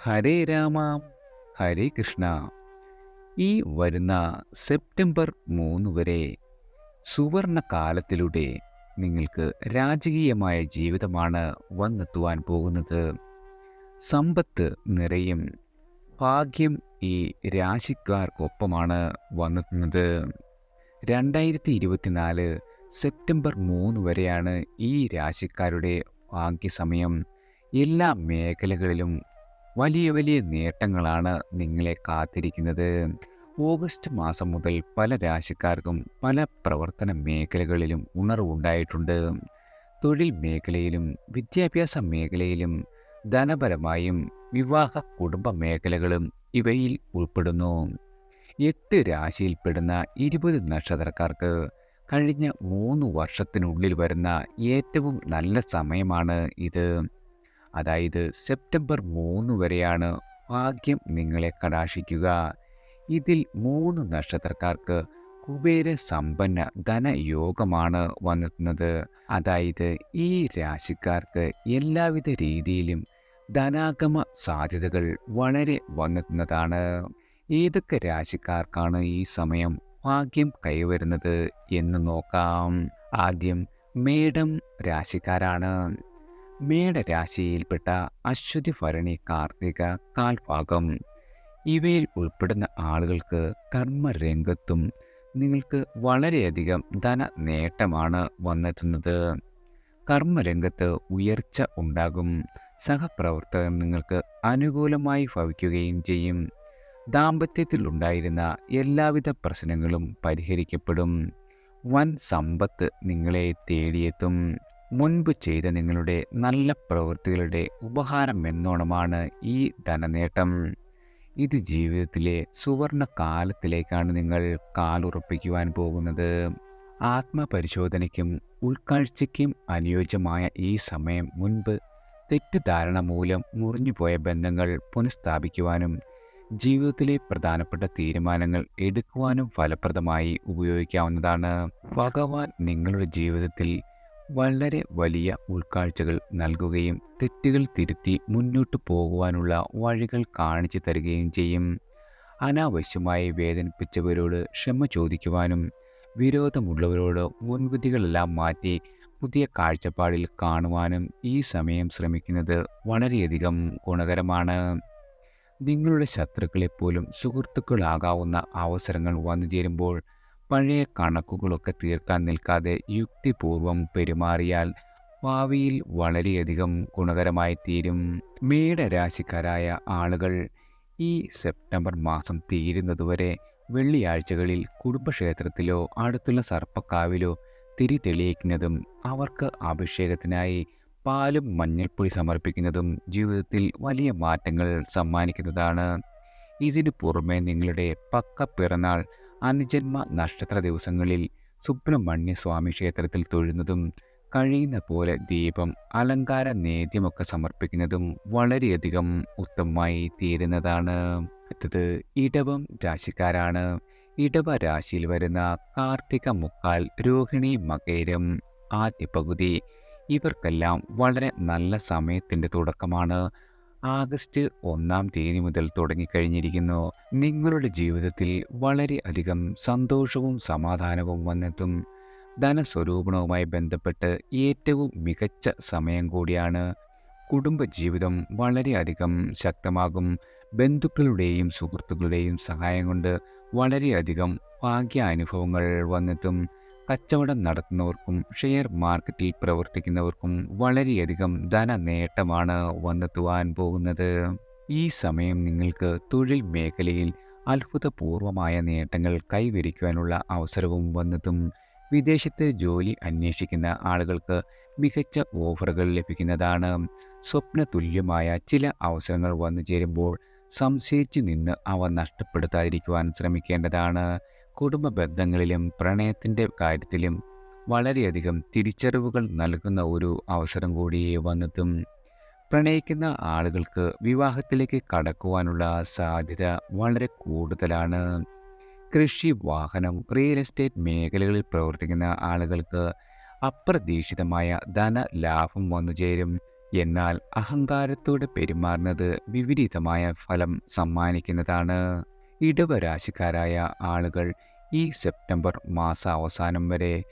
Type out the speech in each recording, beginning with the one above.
ഹരേ രാമ ഹരേ കൃഷ്ണ. ഈ വരുന്ന സെപ്റ്റംബർ 3 വരെ സുവർണ കാലത്തിലൂടെ നിങ്ങൾക്ക് രാജകീയമായ ജീവിതമാണ് വന്നെത്തുവാൻ പോകുന്നത്. സമ്പത്ത് നിറയും. ഭാഗ്യം ഈ രാശിക്കാർക്കൊപ്പമാണ് വന്നെത്തുന്നത്. 2024 സെപ്റ്റംബർ 3 വരെയാണ് ഈ രാശിക്കാരുടെ ഭാഗ്യസമയം. എല്ലാ മേഖലകളിലും വലിയ വലിയ നേട്ടങ്ങളാണ് നിങ്ങളെ കാത്തിരിക്കുന്നത്. ഓഗസ്റ്റ് മാസം മുതൽ പല രാശിക്കാർക്കും പല പ്രവർത്തന മേഖലകളിലും ഉണർവുണ്ടായിട്ടുണ്ട്. തൊഴിൽ മേഖലയിലും വിദ്യാഭ്യാസ മേഖലയിലും ധനപരമായും വിവാഹ കുടുംബ മേഖലകളും ഇവയിൽ ഉൾപ്പെടുന്നു. 8 രാശിയിൽപ്പെടുന്ന 20 നക്ഷത്രക്കാർക്ക് കഴിഞ്ഞ 3 വർഷത്തിനുള്ളിൽ വരുന്ന ഏറ്റവും നല്ല സമയമാണ് ഇത്. അതായത് സെപ്റ്റംബർ 3 വരെയാണ് ഭാഗ്യം നിങ്ങളെ കടാക്ഷിക്കുക. ഇതിൽ 3 നക്ഷത്രക്കാർക്ക് കുബേര സമ്പന്ന ധനയോഗമാണ് വന്നെത്തുന്നത്. അതായത് ഈ രാശിക്കാർക്ക് എല്ലാവിധ രീതിയിലും ധനാഗമ സാധ്യതകൾ വളരെ വന്നെത്തുന്നതാണ്. ഏതൊക്കെ രാശിക്കാർക്കാണ് ഈ സമയം ഭാഗ്യം കൈവരുന്നത് എന്ന് നോക്കാം. ആദ്യം മേടം രാശിക്കാരാണ്. മേടരാശിയിൽപ്പെട്ട അശ്വതി, ഭരണി, കാർത്തിക, കാൽഭാഗം ഇവയിൽ ഉൾപ്പെടുന്ന ആളുകൾക്ക് കർമ്മരംഗത്തും നിങ്ങൾക്ക് വളരെയധികം ധന നേട്ടമാണ് വന്നെത്തുന്നത്. കർമ്മരംഗത്ത് ഉയർച്ച ഉണ്ടാകും. സഹപ്രവർത്തകർ നിങ്ങൾക്ക് അനുകൂലമായി ഭവിക്കുകയും ചെയ്യും. ദാമ്പത്യത്തിൽ ഉണ്ടായിരുന്ന എല്ലാവിധ പ്രശ്നങ്ങളും പരിഹരിക്കപ്പെടും. വൻ സമ്പത്ത് നിങ്ങളെ തേടിയെത്തും. മുൻപ് ചെയ്ത നിങ്ങളുടെ നല്ല പ്രവൃത്തികളുടെ ഉപഹാരം എന്നോണമാണ് ഈ ധനനേട്ടം. ഇത് ജീവിതത്തിലെ സുവർണ കാലത്തിലേക്കാണ് നിങ്ങൾ കാലുറപ്പിക്കുവാൻ പോകുന്നത്. ആത്മപരിശോധനയ്ക്കും ഉൾക്കാഴ്ചയ്ക്കും അനുയോജ്യമായ ഈ സമയം മുൻപ് തെറ്റിദ്ധാരണ മൂലം മുറിഞ്ഞുപോയ ബന്ധങ്ങൾ പുനഃസ്ഥാപിക്കുവാനും ജീവിതത്തിലെ പ്രധാനപ്പെട്ട തീരുമാനങ്ങൾ എടുക്കുവാനും ഫലപ്രദമായി ഉപയോഗിക്കാവുന്നതാണ്. ഭഗവാൻ നിങ്ങളുടെ ജീവിതത്തിൽ വളരെ വലിയ ഉൾക്കാഴ്ചകൾ നൽകുകയും തെറ്റുകൾ തിരുത്തി മുന്നോട്ട് പോകുവാനുള്ള വഴികൾ കാണിച്ചു തരികയും ചെയ്യും. അനാവശ്യമായി വേദനിപ്പിച്ചവരോട് ക്ഷമ ചോദിക്കുവാനും വിരോധമുള്ളവരോട് മുൻവിധികളെല്ലാം മാറ്റി പുതിയ കാഴ്ചപ്പാടിൽ കാണുവാനും ഈ സമയം ശ്രമിക്കുന്നത് വളരെയധികം ഗുണകരമാണ്. നിങ്ങളുടെ ശത്രുക്കളെപ്പോലും സുഹൃത്തുക്കളാകാവുന്ന അവസരങ്ങൾ വന്നു ചേരുമ്പോൾ പഴയ കണക്കുകളൊക്കെ തീർക്കാൻ നിൽക്കാതെ യുക്തിപൂർവം പെരുമാറിയാൽ ഭാവിയിൽ വളരെയധികം ഗുണകരമായി തീരും. മേടരാശിക്കാരായ ആളുകൾ ഈ സെപ്റ്റംബർ മാസം തീരുന്നതുവരെ വെള്ളിയാഴ്ചകളിൽ കുടുംബക്ഷേത്രത്തിലോ അടുത്തുള്ള സർപ്പക്കാവിലോ തിരി തെളിയിക്കുന്നതും അവർക്ക് അഭിഷേകത്തിനായി പാലും മഞ്ഞൾപ്പൊടി സമർപ്പിക്കുന്നതും ജീവിതത്തിൽ വലിയ മാറ്റങ്ങൾ സമ്മാനിക്കുന്നതാണ്. ഇതിനു പുറമെ നിങ്ങളുടെ പക്ക പിറന്നാൾ, അനുജന്മ നക്ഷത്ര ദിവസങ്ങളിൽ സുബ്രഹ്മണ്യ സ്വാമി ക്ഷേത്രത്തിൽ തൊഴുന്നതും കഴിയുന്ന പോലെ ദീപം, അലങ്കാര നേദ്യമൊക്കെ സമർപ്പിക്കുന്നതും വളരെയധികം ഉത്തമമായി തീരുന്നതാണ്. അടുത്തത് ഇടവം രാശിക്കാരാണ്. ഇടവ രാശിയിൽ വരുന്ന കാർത്തിക, മുക്കാൽ, രോഹിണി, മകരം ആദ്യ പകുതി ഇവർക്കെല്ലാം വളരെ നല്ല സമയത്തിൻ്റെ തുടക്കമാണ്. ആഗസ്റ്റ് 1 തീയതി മുതൽ തുടങ്ങിക്കഴിഞ്ഞിരിക്കുന്നു. നിങ്ങളുടെ ജീവിതത്തിൽ വളരെയധികം സന്തോഷവും സമാധാനവും വന്നെത്തും. ധനസ്വരൂപണവുമായി ബന്ധപ്പെട്ട് ഏറ്റവും മികച്ച സമയം കൂടിയാണ്. കുടുംബജീവിതം വളരെയധികം ശക്തമാകും. ബന്ധുക്കളുടെയും സുഹൃത്തുക്കളുടെയും സഹായം കൊണ്ട് വളരെയധികം ഭാഗ്യാനുഭവങ്ങൾ വന്നെത്തും. കച്ചവടം നടത്തുന്നവർക്കും ഷെയർ മാർക്കറ്റിൽ പ്രവർത്തിക്കുന്നവർക്കും വളരെയധികം ധന നേട്ടമാണ് വന്നെത്തുവാൻ പോകുന്നത്. ഈ സമയം നിങ്ങൾക്ക് തൊഴിൽ മേഖലയിൽ അത്ഭുതപൂർവമായ നേട്ടങ്ങൾ കൈവരിക്കുവാനുള്ള അവസരവും വന്നെത്തും. വിദേശത്ത് ജോലി അന്വേഷിക്കുന്ന ആളുകൾക്ക് മികച്ച ഓഫറുകൾ ലഭിക്കുന്നതാണ്. സ്വപ്നതുല്യമായ ചില അവസരങ്ങൾ വന്നു ചേരുമ്പോൾ സംശയിച്ചു നിന്ന് അവ നഷ്ടപ്പെടുത്താതിരിക്കുവാൻ ശ്രമിക്കേണ്ടതാണ്. കുടുംബ ബന്ധങ്ങളിലും പ്രണയത്തിൻ്റെ കാര്യത്തിലും വളരെയധികം തിരിച്ചറിവുകൾ നൽകുന്ന ഒരു അവസരം കൂടി വന്നെത്തും. പ്രണയിക്കുന്ന ആളുകൾക്ക് വിവാഹത്തിലേക്ക് കടക്കുവാനുള്ള സാധ്യത വളരെ കൂടുതലാണ്. കൃഷി, വാഹനം, റിയൽ എസ്റ്റേറ്റ് മേഖലകളിൽ പ്രവർത്തിക്കുന്ന ആളുകൾക്ക് അപ്രതീക്ഷിതമായ ധനലാഭം വന്നു ചേരും. എന്നാൽ അഹങ്കാരത്തോടെ പെരുമാറുന്നത് വിപരീതമായ ഫലം സമ്മാനിക്കുന്നതാണ്. ഇടവരാശിക്കാരായ ആളുകൾ ഈ സെപ്റ്റംബർ മാസാവസാനം വരെ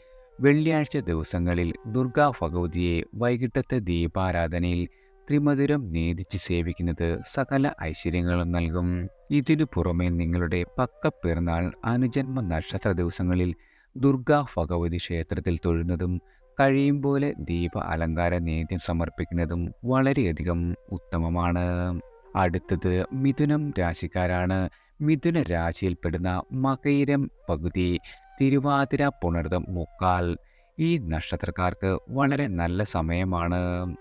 വെള്ളിയാഴ്ച ദിവസങ്ങളിൽ ദുർഗാ ഭഗവതിയെ വൈകിട്ടത്തെ ദീപാരാധനയിൽ ത്രിമധുരം നേദിച്ച് സേവിക്കുന്നത് സകല ഐശ്വര്യങ്ങളും നൽകും. ഇതിനു പുറമെ നിങ്ങളുടെ പക്കപ്പിറന്നാൾ അനുജന്മ നക്ഷത്ര ദിവസങ്ങളിൽ ദുർഗാ ഭഗവതി ക്ഷേത്രത്തിൽ തൊഴുന്നതും കഴിയും പോലെ ദീപ അലങ്കാര നേദ്യം സമർപ്പിക്കുന്നതും വളരെയധികം ഉത്തമമാണ്. അടുത്തത് മിഥുനം രാശിക്കാരാണ്. മിഥുന രാശിയിൽപ്പെടുന്ന മകയിരം പകുതി, തിരുവാതിര പുണർതം മുക്കാൽ ഈ നക്ഷത്രക്കാർക്ക് വളരെ നല്ല സമയമാണ്.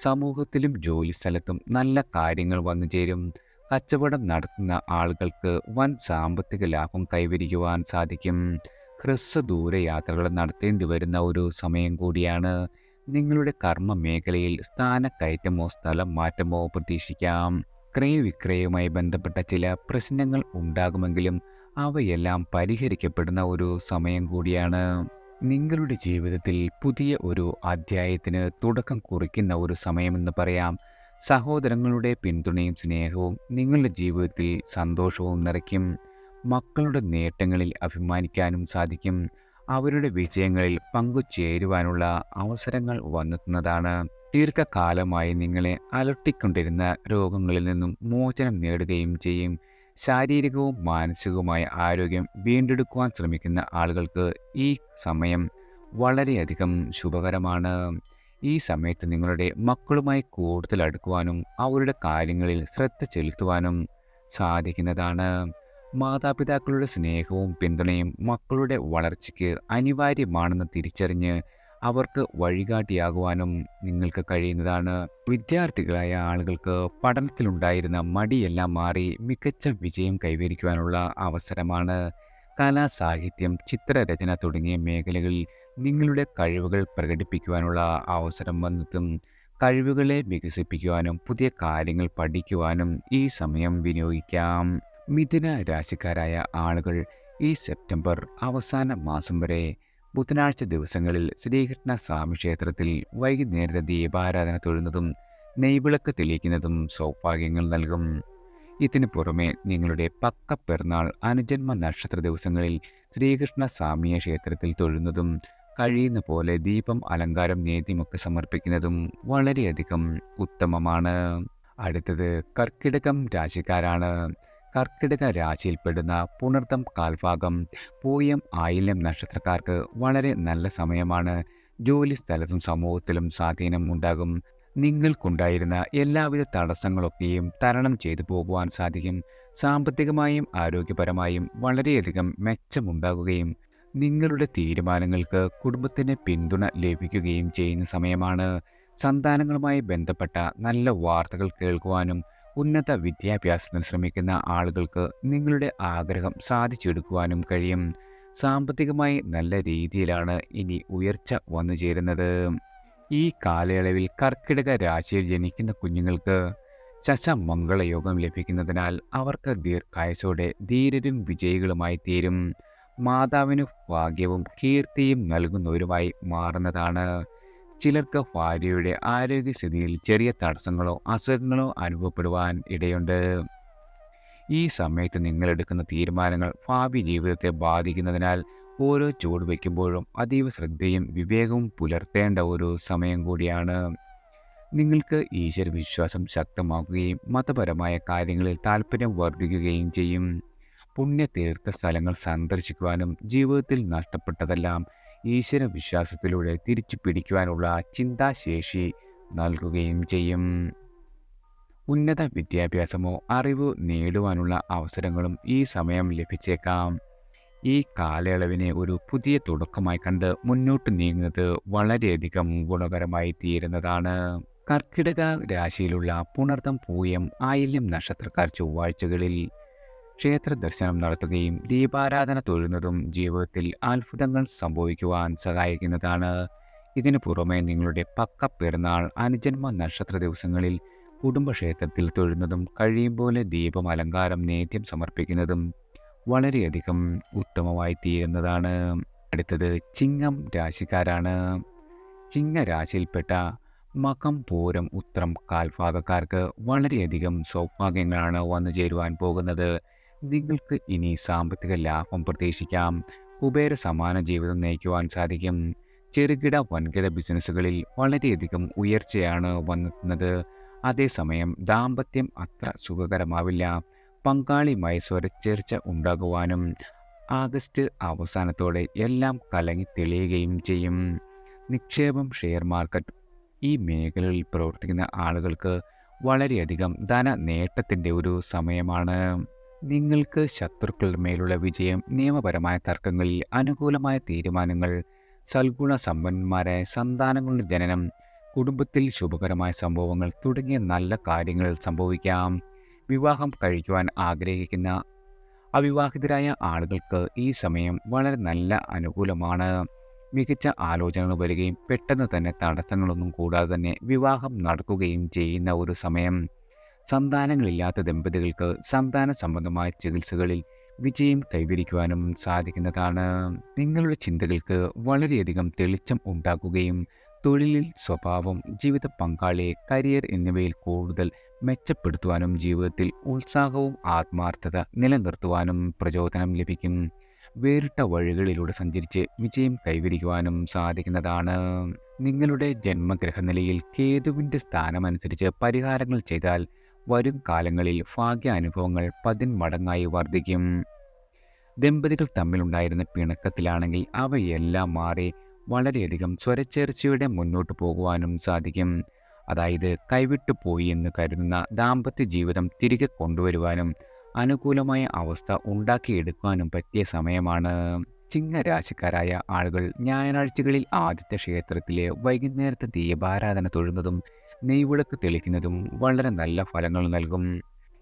സമൂഹത്തിലും ജോലിസ്ഥലത്തും നല്ല കാര്യങ്ങൾ വന്നു ചേരും. കച്ചവടം നടത്തുന്ന ആളുകൾക്ക് വൻ സാമ്പത്തിക ലാഭം കൈവരിക്കുവാൻ സാധിക്കും. ഹ്രസ്വദൂര യാത്രകൾ നടത്തേണ്ടി വരുന്ന ഒരു സമയം കൂടിയാണ്. നിങ്ങളുടെ കർമ്മ മേഖലയിൽ സ്ഥാനക്കയറ്റമോ സ്ഥലം മാറ്റമോ പ്രതീക്ഷിക്കാം. ക്രയവിക്രയവുമായി ബന്ധപ്പെട്ട ചില പ്രശ്നങ്ങൾ ഉണ്ടാകുമെങ്കിലും അവയെല്ലാം പരിഹരിക്കപ്പെടുന്ന ഒരു സമയം കൂടിയാണ്. നിങ്ങളുടെ ജീവിതത്തിൽ പുതിയ ഒരു അധ്യായത്തിന് തുടക്കം കുറിക്കുന്ന ഒരു സമയമെന്ന് പറയാം. സഹോദരങ്ങളുടെ പിന്തുണയും സ്നേഹവും നിങ്ങളുടെ ജീവിതത്തിൽ സന്തോഷവും നിറയ്ക്കും. മക്കളുടെ നേട്ടങ്ങളിൽ അഭിമാനിക്കാനും സാധിക്കും. അവരുടെ വിജയങ്ങളിൽ പങ്കുചേരുവാനുള്ള അവസരങ്ങൾ വന്നെത്തുന്നതാണ്. ദീർഘകാലമായി നിങ്ങളെ അലട്ടിക്കൊണ്ടിരുന്ന രോഗങ്ങളിൽ നിന്നും മോചനം നേടുകയും ചെയ്യും. ശാരീരികവും മാനസികവുമായ ആരോഗ്യം വീണ്ടെടുക്കുവാൻ ശ്രമിക്കുന്ന ആളുകൾക്ക് ഈ സമയം വളരെയധികം ശുഭകരമാണ്. ഈ സമയത്ത് നിങ്ങളുടെ മക്കളുമായി കൂടുതൽ അടുക്കുവാനും അവരുടെ കാര്യങ്ങളിൽ ശ്രദ്ധ ചെലുത്തുവാനും സാധിക്കുന്നതാണ്. മാതാപിതാക്കളുടെ സ്നേഹവും പിന്തുണയും മക്കളുടെ വളർച്ചയ്ക്ക് അനിവാര്യമാണെന്ന് തിരിച്ചറിഞ്ഞ് അവർക്ക് വഴികാട്ടിയാകുവാനും നിങ്ങൾക്ക് കഴിയുന്നതാണ്. വിദ്യാർത്ഥികളായ ആളുകൾക്ക് പഠനത്തിലുണ്ടായിരുന്ന മടിയെല്ലാം മാറി മികച്ച വിജയം കൈവരിക്കുവാനുള്ള അവസരമാണ്. കല, സാഹിത്യം, ചിത്രരചന തുടങ്ങിയ മേഖലകളിൽ നിങ്ങളുടെ കഴിവുകൾ പ്രകടിപ്പിക്കുവാനുള്ള അവസരം വന്നെത്തും. കഴിവുകളെ വികസിപ്പിക്കുവാനും പുതിയ കാര്യങ്ങൾ പഠിക്കുവാനും ഈ സമയം വിനിയോഗിക്കാം. മിഥുന രാശിക്കാരായ ആളുകൾ ഈ സെപ്റ്റംബർ അവസാന മാസം വരെ ബുധനാഴ്ച ദിവസങ്ങളിൽ ശ്രീകൃഷ്ണ സ്വാമി ക്ഷേത്രത്തിൽ വൈകുന്നേരത്തെ ദീപാരാധന തൊഴുന്നതും നെയ്വിളക്ക് തെളിയിക്കുന്നതും സൗഭാഗ്യങ്ങൾ നൽകും. ഇതിനു പുറമെ നിങ്ങളുടെ പക്കപ്പിറന്നാൾ അനുജന്മ നക്ഷത്ര ദിവസങ്ങളിൽ ശ്രീകൃഷ്ണ സ്വാമിയെ ക്ഷേത്രത്തിൽ തൊഴുന്നതും കഴിയുന്ന പോലെ ദീപം, അലങ്കാരം, നേദ്യമൊക്കെ സമർപ്പിക്കുന്നതും വളരെയധികം ഉത്തമമാണ്. അടുത്തത് കർക്കിടകം രാശിക്കാരാണ്. കർക്കിടക രാശിയിൽപ്പെടുന്ന പുണർതം കാൽഭാഗം, പൂയം, ആയില്യം നക്ഷത്രക്കാർക്ക് വളരെ നല്ല സമയമാണ്. ജോലി സ്ഥലത്തും സമൂഹത്തിലും സ്വാധീനം ഉണ്ടാകും. നിങ്ങൾക്കുണ്ടായിരുന്ന എല്ലാവിധ തടസ്സങ്ങളൊക്കെയും തരണം ചെയ്തു പോകുവാൻ സാധിക്കും. സാമ്പത്തികമായും ആരോഗ്യപരമായും വളരെയധികം മെച്ചമുണ്ടാകുകയും നിങ്ങളുടെ തീരുമാനങ്ങൾക്ക് കുടുംബത്തിന് പിന്തുണ ലഭിക്കുകയും ചെയ്യുന്ന സമയമാണ്. സന്താനങ്ങളുമായി ബന്ധപ്പെട്ട നല്ല വാർത്തകൾ കേൾക്കുവാനും ഉന്നത വിദ്യാഭ്യാസത്തിന് ശ്രമിക്കുന്ന ആളുകൾക്ക് നിങ്ങളുടെ ആഗ്രഹം സാധിച്ചെടുക്കുവാനും കഴിയും. സാമ്പത്തികമായി നല്ല രീതിയിലാണ് ഇനി ഉയർച്ച വന്നു ചേരുന്നത്. ഈ കാലയളവിൽ കർക്കിടക രാശിയിൽ ജനിക്കുന്ന കുഞ്ഞുങ്ങൾക്ക് ശശമംഗളയോഗം ലഭിക്കുന്നതിനാൽ അവർക്ക് ദീർഘായുസ്സോടെ ധീരരും വിജയികളുമായി തീരും. മാതാവിന് ഭാഗ്യവും കീർത്തിയും നൽകുന്നവരുമായി മാറുന്നതാണ്. ചിലർക്ക് ഭാര്യയുടെ ആരോഗ്യസ്ഥിതിയിൽ ചെറിയ തടസ്സങ്ങളോ അസുഖങ്ങളോ അനുഭവപ്പെടുവാൻ ഇടയുണ്ട്. ഈ സമയത്ത് നിങ്ങളെടുക്കുന്ന തീരുമാനങ്ങൾ ഭാവി ജീവിതത്തെ ബാധിക്കുന്നതിനാൽ ഓരോ ചുവട് വയ്ക്കുമ്പോഴും അതീവ ശ്രദ്ധയും വിവേകവും പുലർത്തേണ്ട ഒരു സമയം കൂടിയാണ്. നിങ്ങൾക്ക് ഈശ്വരവിശ്വാസം ശക്തമാക്കുകയും മതപരമായ കാര്യങ്ങളിൽ താല്പര്യം വർദ്ധിക്കുകയും ചെയ്യും. പുണ്യതീർത്ഥ സ്ഥലങ്ങൾ സന്ദർശിക്കുവാനും ജീവിതത്തിൽ നഷ്ടപ്പെട്ടതെല്ലാം ഈശ്വരവിശ്വാസത്തിലൂടെ തിരിച്ചു പിടിക്കുവാനുള്ള ചിന്താശേഷി നൽകുകയും ചെയ്യും. ഉന്നത വിദ്യാഭ്യാസമോ അറിവ് നേടുവാനുള്ള അവസരങ്ങളും ഈ സമയം ലഭിച്ചേക്കാം. ഈ കാലയളവിനെ ഒരു പുതിയ തുടക്കമായി കണ്ട് മുന്നോട്ട് നീങ്ങുന്നത് വളരെയധികം ഗുണകരമായി തീരുന്നതാണ്. കർക്കിടക രാശിയിലുള്ള പുണർതം, പൂയം, ആയില്യം നക്ഷത്രക്കാർ ചൊവ്വാഴ്ചകളിൽ ക്ഷേത്ര ദർശനം നടത്തുകയും ദീപാരാധന തൊഴുന്നതും ജീവിതത്തിൽ അത്ഭുതങ്ങൾ സംഭവിക്കുവാൻ സഹായിക്കുന്നതാണ്. ഇതിനു പുറമെ നിങ്ങളുടെ പക്കപ്പിറന്നാൾ അനുജന്മ നക്ഷത്ര ദിവസങ്ങളിൽ കുടുംബക്ഷേത്രത്തിൽ തൊഴുന്നതും കഴിയും പോലെ ദീപം, അലങ്കാരം, നേദ്യം സമർപ്പിക്കുന്നതും വളരെയധികം ഉത്തമമായി തീരുന്നതാണ്. അടുത്തത് ചിങ്ങം രാശിക്കാരാണ്. ചിങ്ങരാശിയിൽപ്പെട്ട മകം, പൂരം, ഉത്രം കാൽഭാഗക്കാർക്ക് വളരെയധികം സൗഭാഗ്യങ്ങളാണ് വന്നു ചേരുവാൻ പോകുന്നത്. നിങ്ങൾക്ക് ഇനി സാമ്പത്തിക ലാഭം പ്രതീക്ഷിക്കാം. കുബേര സമാന ജീവിതം നയിക്കുവാൻ സാധിക്കും. ചെറുകിട വൻകിട ബിസിനസ്സുകളിൽ വളരെയധികം ഉയർച്ചയാണ് വന്നെത്തുന്നത്. അതേസമയം ദാമ്പത്യം അത്ര സുഖകരമാവില്ല. പങ്കാളിയുമായി സ്വരച്ചേർച്ച ഉണ്ടാകുവാനും ആഗസ്റ്റ് അവസാനത്തോടെ എല്ലാം കലങ്ങി തെളിയുകയും ചെയ്യും. നിക്ഷേപം, ഷെയർ മാർക്കറ്റ് ഈ മേഖലകളിൽ പ്രവർത്തിക്കുന്ന ആളുകൾക്ക് വളരെയധികം ധന നേട്ടത്തിൻ്റെ ഒരു സമയമാണ്. നിങ്ങൾക്ക് ശത്രുക്കളുടെ മേലുള്ള വിജയം, നിയമപരമായ തർക്കങ്ങളിൽ അനുകൂലമായ തീരുമാനങ്ങൾ, സൽഗുണ സമ്പന്നന്മാരായ സന്താനങ്ങളുടെ ജനനം, കുടുംബത്തിൽ ശുഭകരമായ സംഭവങ്ങൾ തുടങ്ങിയ നല്ല കാര്യങ്ങൾ സംഭവിക്കാം. വിവാഹം കഴിക്കുവാൻ ആഗ്രഹിക്കുന്ന അവിവാഹിതരായ ആളുകൾക്ക് ഈ സമയം വളരെ നല്ല അനുകൂലമാണ്. മികച്ച ആലോചനകൾ വരികയും പെട്ടെന്ന് തന്നെ തടസ്സങ്ങളൊന്നും കൂടാതെ തന്നെ വിവാഹം നടക്കുകയും ചെയ്യുന്ന ഒരു സമയം. സന്താനങ്ങളില്ലാത്ത ദമ്പതികൾക്ക് സന്താന സംബന്ധമായ ചികിത്സകളിൽ വിജയം കൈവരിക്കുവാനും സാധിക്കുന്നതാണ്. നിങ്ങളുടെ ചിന്തകൾക്ക് വളരെയധികം തെളിച്ചം ഉണ്ടാക്കുകയും തൊഴിലിൽ സ്വഭാവം, ജീവിത പങ്കാളി, കരിയർ എന്നിവയിൽ കൂടുതൽ മെച്ചപ്പെടുത്തുവാനും ജീവിതത്തിൽ ഉത്സാഹവും ആത്മാർത്ഥത നിലനിർത്തുവാനും പ്രചോദനം ലഭിക്കും. വേറിട്ട വഴികളിലൂടെ സഞ്ചരിച്ച് വിജയം കൈവരിക്കുവാനും സാധിക്കുന്നതാണ്. നിങ്ങളുടെ ജന്മഗ്രഹനിലയിൽ കേതുവിൻ്റെ സ്ഥാനമനുസരിച്ച് പരിഹാരങ്ങൾ ചെയ്താൽ വരും കാലങ്ങളിൽ ഭാഗ്യാനുഭവങ്ങൾ 10 മടങ്ങായി വർദ്ധിക്കും. ദമ്പതികൾ തമ്മിലുണ്ടായിരുന്ന പിണക്കത്തിലാണെങ്കിൽ അവയെല്ലാം മാറി വളരെയധികം സ്വരച്ചേർച്ചയുടെ മുന്നോട്ട് പോകുവാനും സാധിക്കും. അതായത് കൈവിട്ടു പോയി എന്ന് കരുതുന്ന ദാമ്പത്യ ജീവിതം തിരികെ കൊണ്ടുവരുവാനും അനുകൂലമായ അവസ്ഥ ഉണ്ടാക്കിയെടുക്കാനും പറ്റിയ സമയമാണ്. ചിങ്ങരാശിക്കാരായ ആളുകൾ ഞായറാഴ്ചകളിൽ ആദ്യത്തെ ക്ഷേത്രത്തിലെ വൈകുന്നേരത്തെ ദീപാരാധന തൊഴുന്നതും നെയ്വിളക്ക് തെളിക്കുന്നതും വളരെ നല്ല ഫലങ്ങൾ നൽകും.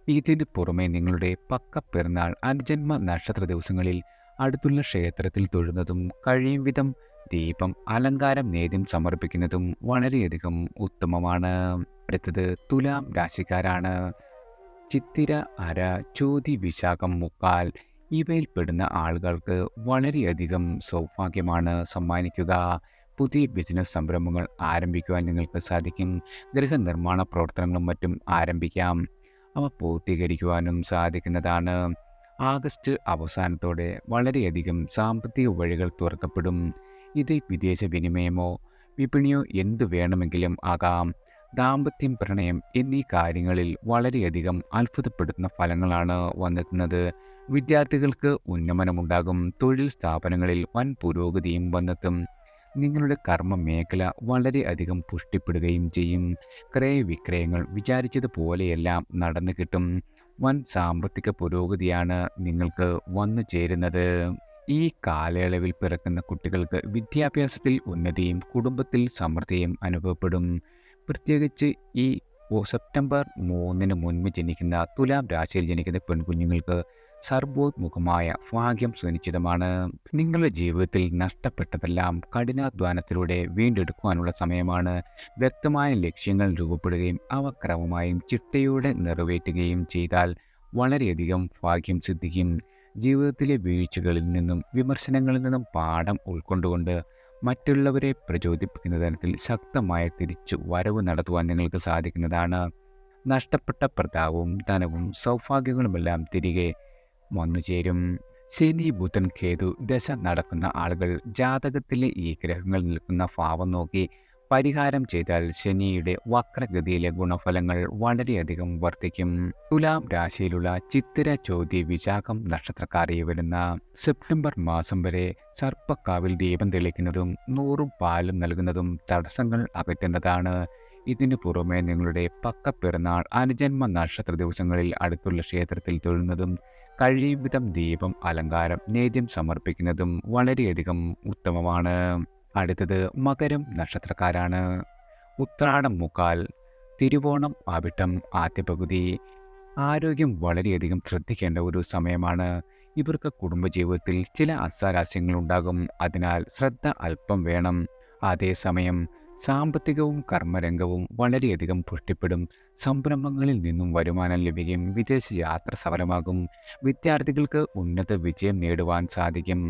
ഇതിന് പുറമെ നിങ്ങളുടെ പക്കപ്പിറന്നാൾ, അനുജന്മ നക്ഷത്ര ദിവസങ്ങളിൽ അടുത്തുള്ള ക്ഷേത്രത്തിൽ തൊഴുന്നതും കഴിയും വിധം ദീപം, അലങ്കാരം, നേദ്യം സമർപ്പിക്കുന്നതും വളരെയധികം ഉത്തമമാണ്. അടുത്തത് തുലാം രാശിക്കാരാണ്. ചിത്തിര, അര, ചോതി, വിശാഖം, മുക്കാൽ ഇവയിൽപ്പെടുന്ന ആളുകൾക്ക് വളരെയധികം സൗഭാഗ്യമാണ് സമ്മാനിക്കുക. പുതിയ ബിസിനസ് സംരംഭങ്ങൾ ആരംഭിക്കുവാൻ നിങ്ങൾക്ക് സാധിക്കും. ഗൃഹനിർമ്മാണ പ്രവർത്തനങ്ങളും മറ്റും ആരംഭിക്കാം. അവ പൂർത്തീകരിക്കുവാനും സാധിക്കുന്നതാണ്. ആഗസ്റ്റ് അവസാനത്തോടെ വളരെയധികം സാമ്പത്തിക വഴികൾ തുറക്കപ്പെടും. ഇത് വിദേശ വിനിമയമോ വിപണിയോ എന്തു വേണമെങ്കിലും ആകാം. ദാമ്പത്യം, പ്രണയം എന്നീ കാര്യങ്ങളിൽ വളരെയധികം അത്ഭുതപ്പെടുത്തുന്ന ഫലങ്ങളാണ് വന്നെത്തുന്നത്. വിദ്യാർത്ഥികൾക്ക് ഉന്നമനമുണ്ടാകും. തൊഴിൽ സ്ഥാപനങ്ങളിൽ വൻ പുരോഗതിയും വന്നെത്തും. നിങ്ങളുടെ കർമ്മ മേഖല വളരെയധികം പുഷ്ടിപ്പെടുകയും ചെയ്യും. ക്രയവിക്രയങ്ങൾ വിചാരിച്ചതുപോലെയെല്ലാം നടന്നു കിട്ടും. വൻ സാമ്പത്തിക പുരോഗതിയാണ് നിങ്ങൾക്ക് വന്നു ചേരുന്നത്. ഈ കാലയളവിൽ പിറക്കുന്ന കുട്ടികൾക്ക് വിദ്യാഭ്യാസത്തിൽ ഉന്നതിയും കുടുംബത്തിൽ സമൃദ്ധിയും അനുഭവപ്പെടും. പ്രത്യേകിച്ച് ഈ സെപ്റ്റംബർ 3 മുൻപ് ജനിക്കുന്ന തുലാം രാശിയിൽ ജനിക്കുന്ന പെൺകുഞ്ഞുങ്ങൾക്ക് സർവോത്മുഖമായ ഭാഗ്യം സുനിശ്ചിതമാണ്. നിങ്ങളുടെ ജീവിതത്തിൽ നഷ്ടപ്പെട്ടതെല്ലാം കഠിനാധ്വാനത്തിലൂടെ വീണ്ടെടുക്കുവാനുള്ള സമയമാണ്. വ്യക്തമായ ലക്ഷ്യങ്ങൾ രൂപപ്പെടുകയും അവ ക്രമമായും ചിട്ടയോടെ നിറവേറ്റുകയും ചെയ്താൽ വളരെയധികം ഭാഗ്യം സിദ്ധിക്കും. ജീവിതത്തിലെ വീഴ്ചകളിൽ നിന്നും വിമർശനങ്ങളിൽ നിന്നും പാഠം ഉൾക്കൊണ്ടുകൊണ്ട് മറ്റുള്ളവരെ പ്രചോദിപ്പിക്കുന്ന തരത്തിൽ ശക്തമായ തിരിച്ചു വരവ് നടത്തുവാൻ നിങ്ങൾക്ക് സാധിക്കുന്നതാണ്. നഷ്ടപ്പെട്ട പ്രതാപവും ധനവും സൗഭാഗ്യങ്ങളുമെല്ലാം തിരികെ വന്നുചേരും. ശനി, ബുധൻ, കേതു ദശ നടക്കുന്ന ആളുകൾ ജാതകത്തിലെ ഈ ഗ്രഹങ്ങൾ നിൽക്കുന്ന ഭാവം നോക്കി പരിഹാരം ചെയ്താൽ ശനിയുടെ വക്രഗതിയിലെ ഗുണഫലങ്ങൾ വളരെയധികം വർദ്ധിക്കും. തുലാം രാശിയിലുള്ള ചിത്തിര, ചോതി, വിശാഖം നക്ഷത്രക്കാരെ വരുന്ന സെപ്റ്റംബർ മാസം വരെ സർപ്പക്കാവിൽ ദീപം തെളിക്കുന്നതും 100 പാലും നൽകുന്നതും തടസ്സങ്ങൾ അകറ്റുന്നതാണ്. ഇതിനു പുറമെ നിങ്ങളുടെ പക്കപ്പിറന്നാൾ, അനുജന്മ നക്ഷത്ര ദിവസങ്ങളിൽ അടുത്തുള്ള ക്ഷേത്രത്തിൽ തൊഴുന്നതും കഴിയും വിധം ദീപം, അലങ്കാരം, നേദ്യം സമർപ്പിക്കുന്നതും വളരെയധികം ഉത്തമമാണ്. അടുത്തത് മകരം നക്ഷത്രക്കാരാണ്. ഉത്രാടം, മുക്കാൽ, തിരുവോണം, അവിട്ടം ആദ്യ പകുതി. ആരോഗ്യം വളരെയധികം ശ്രദ്ധിക്കേണ്ട ഒരു സമയമാണ്. ഇവർക്ക് കുടുംബജീവിതത്തിൽ ചില അസ്വാരസ്യങ്ങളുണ്ടാകും. അതിനാൽ ശ്രദ്ധ അല്പം വേണം. അതേസമയം സാമ്പത്തികവും കർമ്മരംഗവും വളരെയധികം പുഷ്ടിപ്പെടും. സംരംഭങ്ങളിൽ നിന്നും വരുമാനം ലഭിക്കും. വിദേശ യാത്ര സഫലമാകും. വിദ്യാർത്ഥികൾക്ക് ഉന്നത വിജയം നേടുവാൻ സാധിക്കും.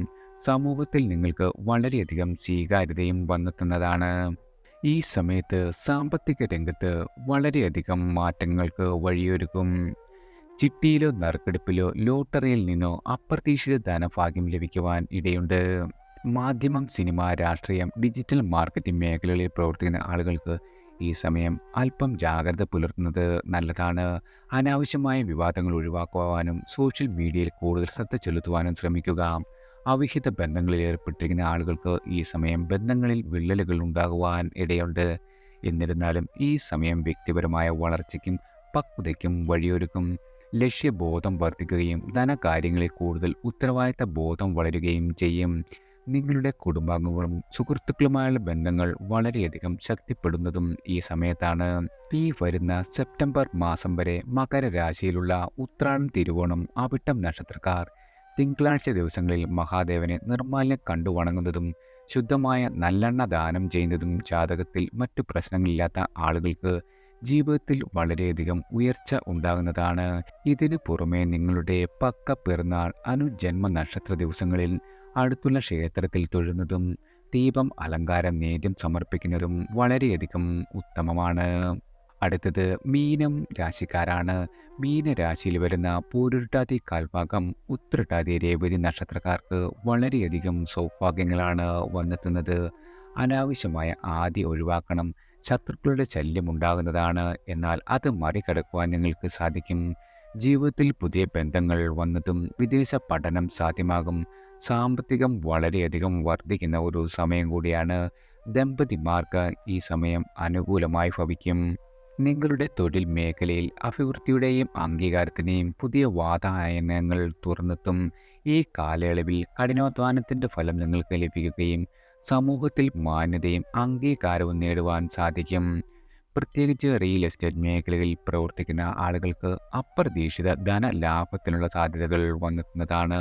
സമൂഹത്തിൽ നിങ്ങൾക്ക് വളരെയധികം സ്വീകാര്യതയും വന്നെത്തുന്നതാണ്. ഈ സമയത്ത് സാമ്പത്തിക രംഗത്ത് വളരെയധികം മാറ്റങ്ങൾക്ക് വഴിയൊരുക്കും. ചിട്ടിയിലോ നറുക്കെടുപ്പിലോ ലോട്ടറിയിൽ നിന്നോ അപ്രതീക്ഷിത ധനഭാഗ്യം ലഭിക്കുവാൻ ഇടയുണ്ട്. മാധ്യമം, സിനിമ, രാഷ്ട്രീയം, ഡിജിറ്റൽ മാർക്കറ്റിംഗ് മേഖലകളിൽ പ്രവർത്തിക്കുന്ന ആളുകൾക്ക് ഈ സമയം അല്പം ജാഗ്രത പുലർത്തുന്നത് നല്ലതാണ്. അനാവശ്യമായ വിവാദങ്ങൾ ഒഴിവാക്കുവാനും സോഷ്യൽ മീഡിയയിൽ കൂടുതൽ ശ്രദ്ധ ചെലുത്തുവാനും ശ്രമിക്കുക. അവിഹിത ബന്ധങ്ങളിൽ ഏർപ്പെട്ടിരിക്കുന്ന ആളുകൾക്ക് ഈ സമയം ബന്ധങ്ങളിൽ വിള്ളലുകൾ ഉണ്ടാകുവാൻ ഇടയുണ്ട്. എന്നിരുന്നാലും ഈ സമയം വ്യക്തിപരമായ വളർച്ചയ്ക്കും പക്വതയ്ക്കും വഴിയൊരുക്കും. ലക്ഷ്യബോധം വർദ്ധിക്കുകയും ധനകാര്യങ്ങളിൽ കൂടുതൽ ഉത്തരവാദിത്ത ബോധം വളരുകയും ചെയ്യും. നിങ്ങളുടെ കുടുംബാംഗങ്ങളും സുഹൃത്തുക്കളുമായുള്ള ബന്ധങ്ങൾ വളരെയധികം ശക്തിപ്പെടുന്നതും ഈ സമയത്താണ്. ഈ വരുന്ന സെപ്റ്റംബർ മാസം വരെ മകരരാശിയിലുള്ള ഉത്രാടം, തിരുവോണം, അവിട്ടം നക്ഷത്രക്കാർ തിങ്കളാഴ്ച ദിവസങ്ങളിൽ മഹാദേവനെ നിർമ്മാല്യം കണ്ടു വണങ്ങുന്നതും ശുദ്ധമായ നല്ലെണ്ണ ദാനം ചെയ്യുന്നതും ജാതകത്തിൽ മറ്റു പ്രശ്നങ്ങളില്ലാത്ത ആളുകൾക്ക് ജീവിതത്തിൽ വളരെയധികം ഉയർച്ച ഉണ്ടാകുന്നതാണ്. ഇതിനു പുറമെ നിങ്ങളുടെ പക്ക പിറന്നാൾ, അനുജന്മ നക്ഷത്ര ദിവസങ്ങളിൽ അടുത്തുള്ള ക്ഷേത്രത്തിൽ തൊഴുന്നതും ദീപം, അലങ്കാര നേദ്യം സമർപ്പിക്കുന്നതും വളരെയധികം ഉത്തമമാണ്. അടുത്തത് മീനം രാശിക്കാരാണ്. മീനരാശിയിൽ വരുന്ന പൂരുരുട്ടാതി, കാൽഭാഗം, ഉത്രട്ടാതി, രേവതി നക്ഷത്രക്കാർക്ക് വളരെയധികം സൗഭാഗ്യങ്ങളാണ് വന്നെത്തുന്നത്. അനാവശ്യമായ ആദി ഒഴിവാക്കണം. ശത്രുക്കളുടെ ശല്യം ഉണ്ടാകുന്നതാണ്. എന്നാൽ അത് മറികടക്കുവാൻ നിങ്ങൾക്ക് സാധിക്കും. ജീവിതത്തിൽ പുതിയ ബന്ധങ്ങൾ വന്നതും വിദേശ പഠനം സാധ്യമാകും. സാമ്പത്തികം വളരെയധികം വർദ്ധിക്കുന്ന ഒരു സമയം കൂടിയാണ്. ദമ്പതിമാർക്ക് ഈ സമയം അനുകൂലമായി ഭവിക്കും. നിങ്ങളുടെ തൊഴിൽ മേഖലയിൽ അഭിവൃദ്ധിയുടെയും അംഗീകാരത്തിൻ്റെയും പുതിയ വാതായനങ്ങൾ തുറന്നെത്തും. ഈ കാലയളവിൽ കഠിനാധ്വാനത്തിൻ്റെ ഫലം നിങ്ങൾക്ക് ലഭിക്കുകയും സമൂഹത്തിൽ മാന്യതയും അംഗീകാരവും നേടുവാൻ സാധിക്കും. പ്രത്യേകിച്ച് റിയൽ എസ്റ്റേറ്റ് മേഖലകളിൽ പ്രവർത്തിക്കുന്ന ആളുകൾക്ക് അപ്രതീക്ഷിത ധനലാഭത്തിനുള്ള സാധ്യതകൾ വന്നെത്തുന്നതാണ്.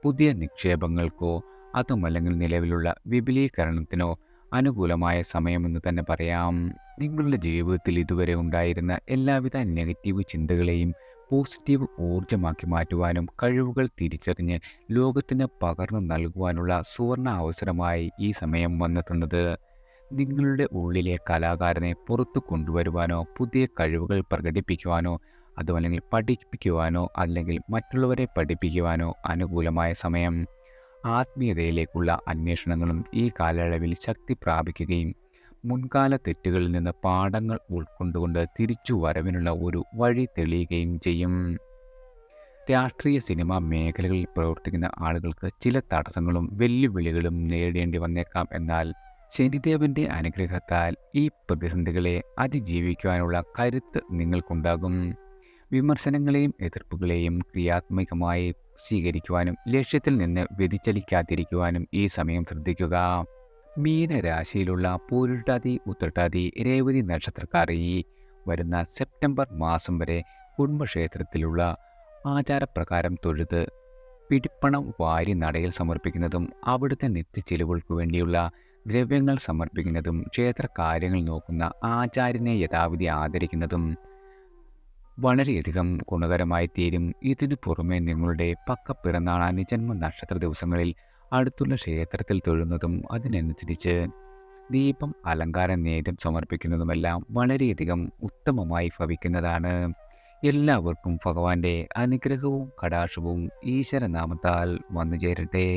പുതിയ നിക്ഷേപങ്ങൾക്കോ അതുമല്ലെങ്കിൽ നിലവിലുള്ള വിപുലീകരണത്തിനോ അനുകൂലമായ സമയമെന്ന് തന്നെ പറയാം. നിങ്ങളുടെ ജീവിതത്തിൽ ഇതുവരെ ഉണ്ടായിരുന്ന എല്ലാവിധ നെഗറ്റീവ് ചിന്തകളെയും പോസിറ്റീവ് ഊർജമാക്കി മാറ്റുവാനും കഴിവുകൾ തിരിച്ചറിഞ്ഞ് ലോകത്തിന് പകർന്നു നൽകുവാനുള്ള സുവർണ അവസരമായി ഈ സമയം വന്നെത്തുന്നത്. നിങ്ങളുടെ ഉള്ളിലെ കലാകാരനെ പുറത്തു കൊണ്ടുവരുവാനോ പുതിയ കഴിവുകൾ പ്രകടിപ്പിക്കുവാനോ അതുമല്ലെങ്കിൽ പഠിപ്പിക്കുവാനോ അല്ലെങ്കിൽ മറ്റുള്ളവരെ പഠിപ്പിക്കുവാനോ അനുകൂലമായ സമയം. ആത്മീയതയിലേക്കുള്ള അന്വേഷണങ്ങളും ഈ കാലയളവിൽ ശക്തി പ്രാപിക്കുകയും മുൻകാല തെറ്റുകളിൽ നിന്ന് പാഠങ്ങൾ ഉൾക്കൊണ്ടുകൊണ്ട് തിരിച്ചു വരവിനുള്ള ഒരു വഴി തെളിയുകയും ചെയ്യും. രാഷ്ട്രീയ, സിനിമ മേഖലകളിൽ പ്രവർത്തിക്കുന്ന ആളുകൾക്ക് ചില തടസ്സങ്ങളും വെല്ലുവിളികളും നേരിടേണ്ടി വന്നേക്കാം. എന്നാൽ ശനിദേവന്റെ അനുഗ്രഹത്താൽ ഈ പ്രതിസന്ധികളെ അതിജീവിക്കുവാനുള്ള കരുത്ത് നിങ്ങൾക്കുണ്ടാകും. വിമർശനങ്ങളെയും എതിർപ്പുകളെയും ക്രിയാത്മകമായി സ്വീകരിക്കുവാനും ലക്ഷ്യത്തിൽ നിന്ന് വ്യതിചലിക്കാതിരിക്കുവാനും ഈ സമയം ശ്രദ്ധിക്കുക. മീനരാശിയിലുള്ള പൂരുരുട്ടാതി, ഉത്രട്ടാതി, രേവതി നക്ഷത്രക്കാർ ഈ വരുന്ന സെപ്റ്റംബർ മാസം വരെ കുടുംബക്ഷേത്രത്തിലുള്ള ആചാരപ്രകാരം തൊഴുത് പിടിപ്പണം വാരി നടയിൽ സമർപ്പിക്കുന്നതും അവിടുത്തെ നിത്യചെലവുകൾക്ക് വേണ്ടിയുള്ള ദ്രവ്യങ്ങൾ സമർപ്പിക്കുന്നതും ക്ഷേത്ര കാര്യങ്ങൾ നോക്കുന്ന ആചാര്യനെ യഥാവിധി ആദരിക്കുന്നതും വളരെയധികം ഗുണകരമായി തീരും. ഇതിനു പുറമെ നിങ്ങളുടെ പക്ക പിറന്നാൾ, അനുജന്മ നക്ഷത്ര ദിവസങ്ങളിൽ അടുത്തുള്ള ക്ഷേത്രത്തിൽ തൊഴുന്നതും അതിനനുസരിച്ച് ദീപം, അലങ്കാര നേദ്യം സമർപ്പിക്കുന്നതുമെല്ലാം വളരെയധികം ഉത്തമമായി ഭവിക്കുന്നതാണ്. എല്ലാവർക്കും ഭഗവാന്റെ അനുഗ്രഹവും കടാക്ഷവും ഈശ്വരനാമത്താൽ വന്നു ചേരട്ടെ.